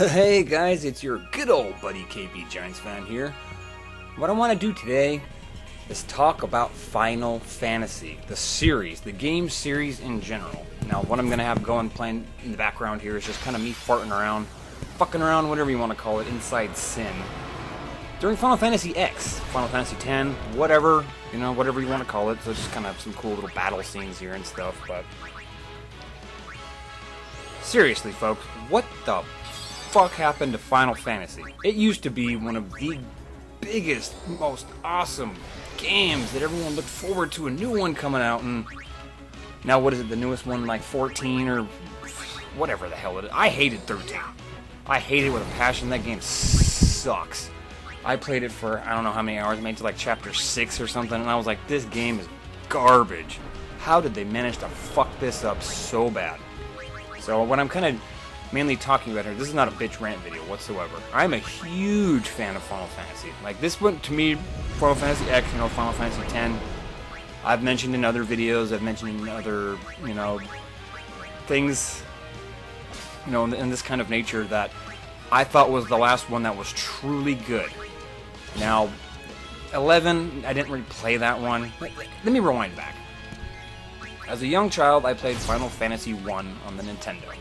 Hey guys, it's your good old buddy KB Giants fan here. What I want to do today is talk about Final Fantasy, the series, the game series in general. Now, what I'm going to have going playing in the background here is just kind of me farting around, fucking around, whatever you want to call it, inside Sin. During Final Fantasy X, Final Fantasy X, whatever, whatever you want to call it, so just kind of have some cool little battle scenes here and stuff, but... seriously, folks, what the fuck happened to Final Fantasy? It used to be one of the biggest, most awesome games that everyone looked forward to a new one coming out, and now what is it, the newest one, like 14 or whatever the hell it is. I hated 13. I hate it with a passion. That game sucks. I played it for I don't know how many hours, made it to like chapter 6 or something, and I was like, this game is garbage. How did they manage to fuck this up so bad? So what I'm kind of mainly talking about here, this is not a bitch rant video whatsoever. I'm a huge fan of Final Fantasy. Like, this one, to me, Final Fantasy X, Final Fantasy X, I've mentioned in other videos, I've mentioned in other, things, in this kind of nature that I thought was the last one that was truly good. Now, 11, I didn't really play that one. Let me rewind back. As a young child, I played Final Fantasy 1 on the Nintendo.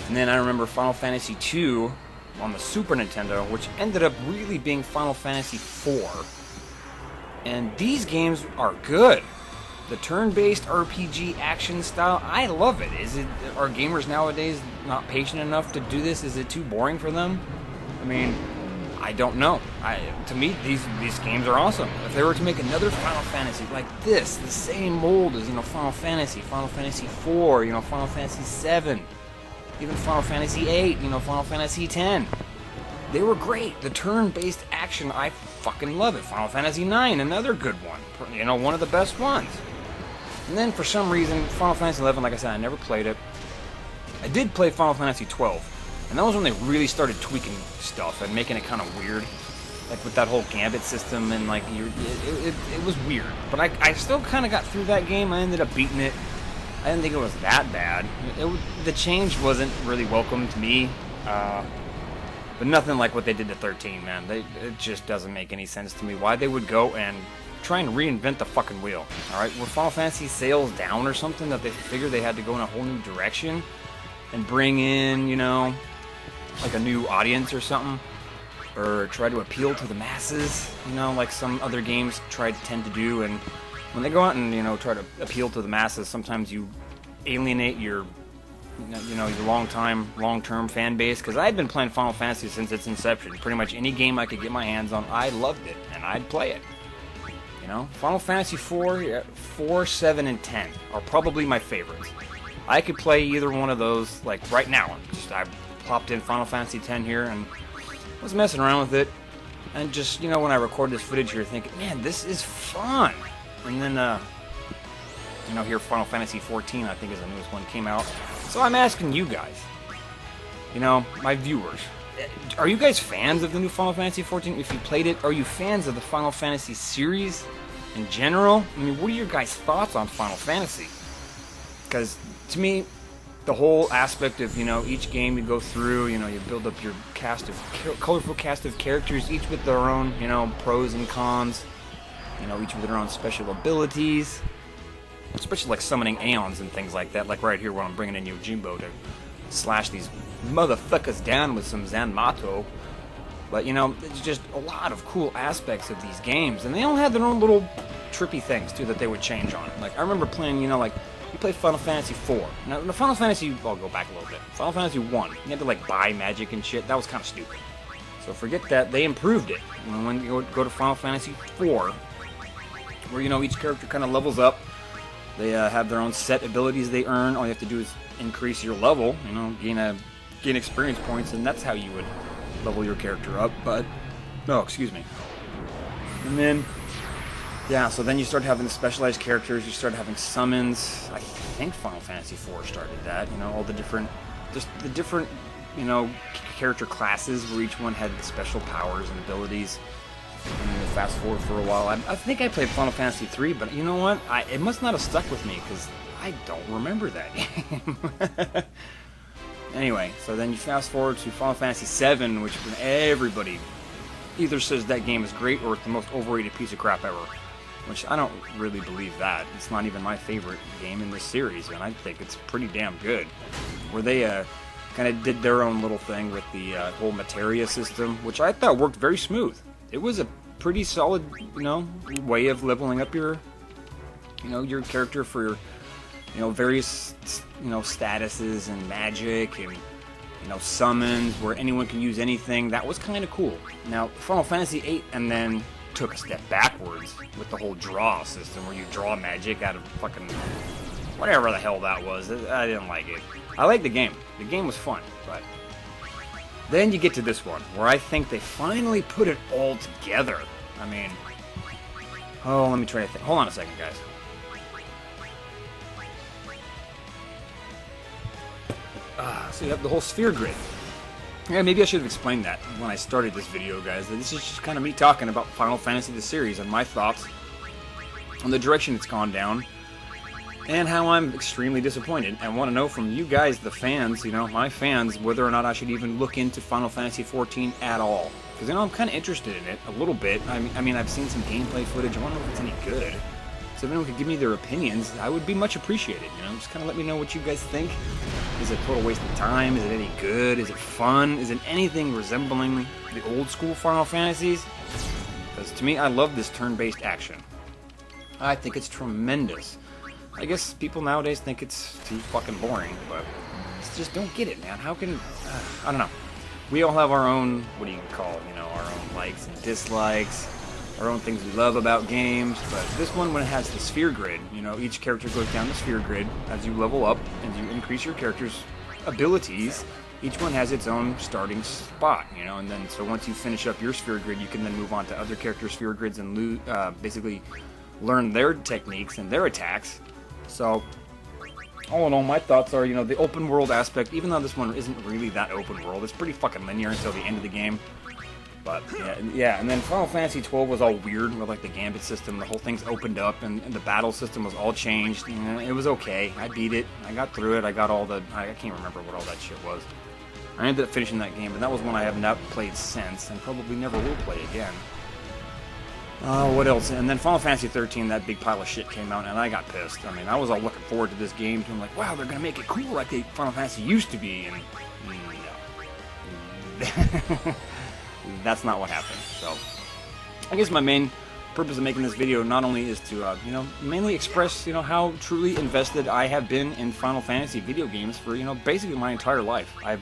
And then I remember Final Fantasy 2 on the Super Nintendo, which ended up really being Final Fantasy 4. And these games are good. The turn-based RPG action style, I love it. Are gamers nowadays not patient enough to do this? Is it too boring for them? I mean, I don't know. To me, these games are awesome. If they were to make another Final Fantasy like this, the same mold as Final Fantasy 4, Final Fantasy 7, even Final Fantasy 8, Final Fantasy X. They were great. The turn-based action, I fucking love it. Final Fantasy 9, another good one. One of the best ones. And then for some reason, Final Fantasy 11, like I said, I never played it. I did play Final Fantasy 12, and that was when they really started tweaking stuff and making it kind of weird. Like with that whole Gambit system and like, it was weird. But I still kind of got through that game. I ended up beating it. I didn't think it was that bad. The change wasn't really welcome to me, but nothing like what they did to 13, man. It just doesn't make any sense to me why they would go and try and reinvent the fucking wheel. All right, were Final Fantasy sales down or something that they figured they had to go in a whole new direction and bring in, like a new audience or something, or try to appeal to the masses, like some other games tend to do. And when they go out and try to appeal to the masses, sometimes you alienate your your long-term fan base. Because I'd been playing Final Fantasy since its inception. Pretty much any game I could get my hands on, I loved it and I'd play it. Final Fantasy 4, 7, and 10 are probably my favorites. I could play either one of those like right now. I popped in Final Fantasy 10 here and was messing around with it, and just when I record this footage here, thinking, man, this is fun. And then here Final Fantasy 14, I think is the newest one, came out. So I'm asking you guys, my viewers, are you guys fans of the new Final Fantasy 14? If you played it, are you fans of the Final Fantasy series in general? I mean, what are your guys' thoughts on Final Fantasy? Because to me, the whole aspect of each game you go through, you build up your colorful cast of characters, each with their own pros and cons, each with their own special abilities, especially like summoning Aeons and things like that. Like right here, where I'm bringing in Yojimbo to slash these motherfuckers down with some Zanmato. But it's just a lot of cool aspects of these games, and they all had their own little trippy things too that they would change on. Like I remember playing, like you play Final Fantasy 4. Now the Final Fantasy, I'll go back a little bit. Final Fantasy 1, you had to like buy magic and shit. That was kind of stupid. So forget that. They improved it. When you go to Final Fantasy 4, where each character kind of levels up. They have their own set abilities they earn. All you have to do is increase your level, gain experience points, and that's how you would level your character up. But, no, excuse me. And then, yeah, so then you start having the specialized characters, you start having summons. I think Final Fantasy 4 started that, all the different, character classes where each one had special powers and abilities. And then fast forward for a while. I think I played Final Fantasy 3, but you know what? It must not have stuck with me because I don't remember that game. Anyway, so then you fast forward to Final Fantasy VII, which everybody either says that game is great or it's the most overrated piece of crap ever. Which I don't really believe that. It's not even my favorite game in this series, and I think it's pretty damn good. Where they kind of did their own little thing with the whole materia system, which I thought worked very smooth. It was a pretty solid, way of leveling up your, your character for, various, statuses and magic and, summons where anyone can use anything. That was kind of cool. Now, Final Fantasy VIII and then took a step backwards with the whole draw system where you draw magic out of fucking whatever the hell that was. I didn't like it. I liked the game. The game was fun, but then you get to this one where I think they finally put it all together. I mean, let me try to think. Hold on a second, guys. So you have the whole sphere grid. Yeah, maybe I should have explained that when I started this video, guys. This is just kind of me talking about Final Fantasy the series and my thoughts on the direction it's gone down and how I'm extremely disappointed and want to know from you guys, the fans, my fans, whether or not I should even look into Final Fantasy XIV at all. Because, I'm kind of interested in it a little bit. I mean, I've seen some gameplay footage. I want to know if it's any good. So if anyone could give me their opinions, I would be much appreciated. Just kind of let me know what you guys think. Is it a total waste of time? Is it any good? Is it fun? Is it anything resembling the old school Final Fantasies? Because to me, I love this turn-based action. I think it's tremendous. I guess people nowadays think it's too fucking boring, but just don't get it, man. How can... I don't know. We all have our own, what do you call it, our own likes and dislikes, our own things we love about games, but this one, when it has the sphere grid, each character goes down the sphere grid as you level up and you increase your character's abilities. Each one has its own starting spot, and then so once you finish up your sphere grid, you can then move on to other characters' sphere grids and basically learn their techniques and their attacks. So, all in all, my thoughts are, the open world aspect, even though this one isn't really that open world, it's pretty fucking linear until the end of the game. But, yeah, and then Final Fantasy XII was all weird with, the Gambit system. The whole thing's opened up, and the battle system was all changed. It was okay. I beat it. I got through it. I got all the... I can't remember what all that shit was. I ended up finishing that game, but that was one I have not played since, and probably never will play again. What else? And then Final Fantasy XIII, that big pile of shit came out, and I got pissed. I mean, I was all looking forward to this game, and I'm like, wow, they're gonna make it cool like Final Fantasy used to be, and no. That's not what happened. So, I guess my main purpose of making this video not only is to, mainly express, how truly invested I have been in Final Fantasy video games for, basically my entire life. I've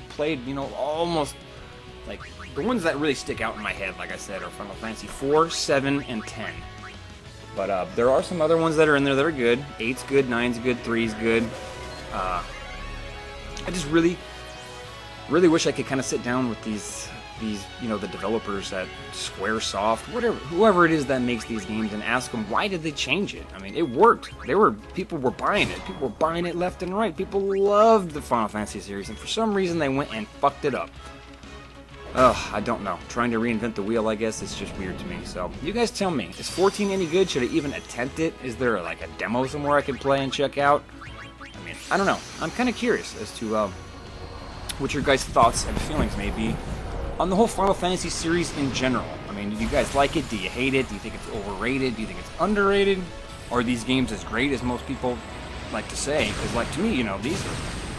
played, almost, the ones that really stick out in my head, like I said, are Final Fantasy 4, 7, and 10. But there are some other ones that are in there that are good. 8's good, 9's good, 3's good. I just really wish I could kind of sit down with these, the developers at Squaresoft, whoever it is that makes these games, and ask them, why did they change it? I mean, it worked. People were buying it. People were buying it left and right. People loved the Final Fantasy series, and for some reason they went and fucked it up. Ugh, I don't know. Trying to reinvent the wheel, I guess, it's just weird to me. So, you guys tell me, is 14 any good? Should I even attempt it? Is there, a demo somewhere I can play and check out? I mean, I don't know. I'm kind of curious as to, what your guys' thoughts and feelings may be on the whole Final Fantasy series in general. I mean, do you guys like it? Do you hate it? Do you think it's overrated? Do you think it's underrated? Or are these games as great as most people like to say? Because, to me, these are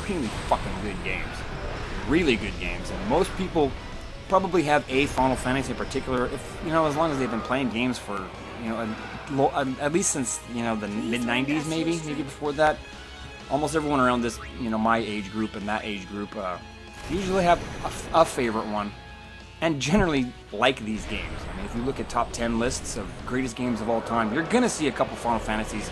really fucking good games. Really good games. And most people probably have a Final Fantasy in particular, if as long as they've been playing games for at least since the mid-90s, maybe before that. Almost everyone around this my age group and that age group usually have a favorite one, and generally like these games. I mean, if you look at top 10 lists of greatest games of all time, you're gonna see a couple Final Fantasies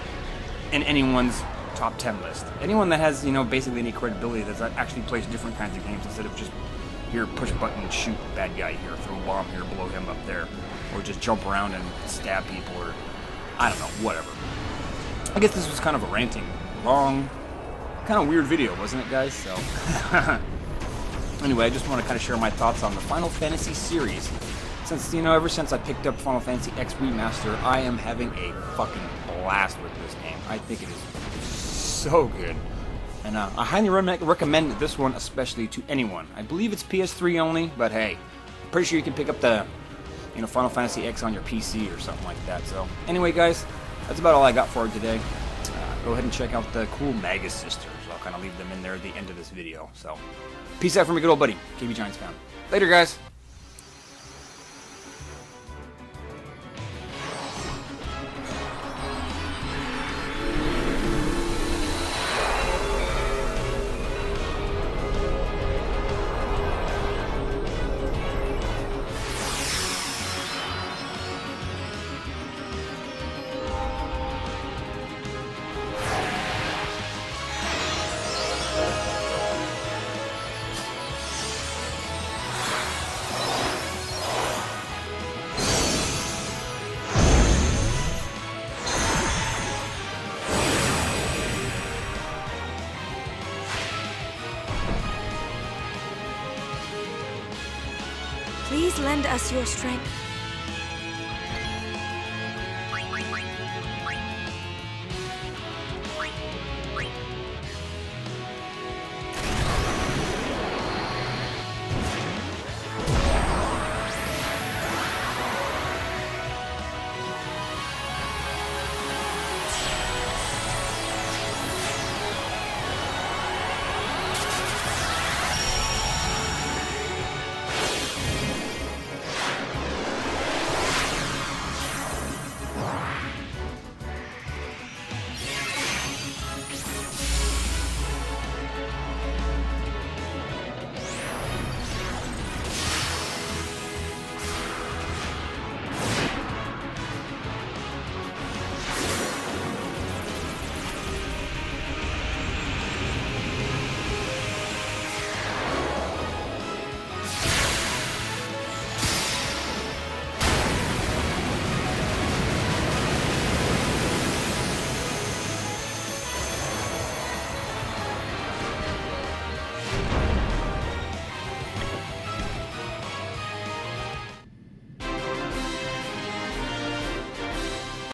in anyone's top 10 list. Anyone that has basically any credibility that actually plays different kinds of games instead of just here, push a button, shoot bad guy here, throw a bomb here, blow him up there, or just jump around and stab people, or I don't know, whatever. I guess this was kind of a ranting, long, kind of weird video, wasn't it, guys? So, anyway, I just want to kind of share my thoughts on the Final Fantasy series. Since, ever since I picked up Final Fantasy X Remaster, I am having a fucking blast with this game. I think it is so good. And I highly recommend this one, especially to anyone. I believe it's PS3 only, but hey, I'm pretty sure you can pick up the, Final Fantasy X on your PC or something like that. So, anyway, guys, that's about all I got for today. Go ahead and check out the cool Magus Sisters. I'll kind of leave them in there at the end of this video. So, peace out from your good old buddy, KB Giants fan. Later, guys. Please lend us your strength.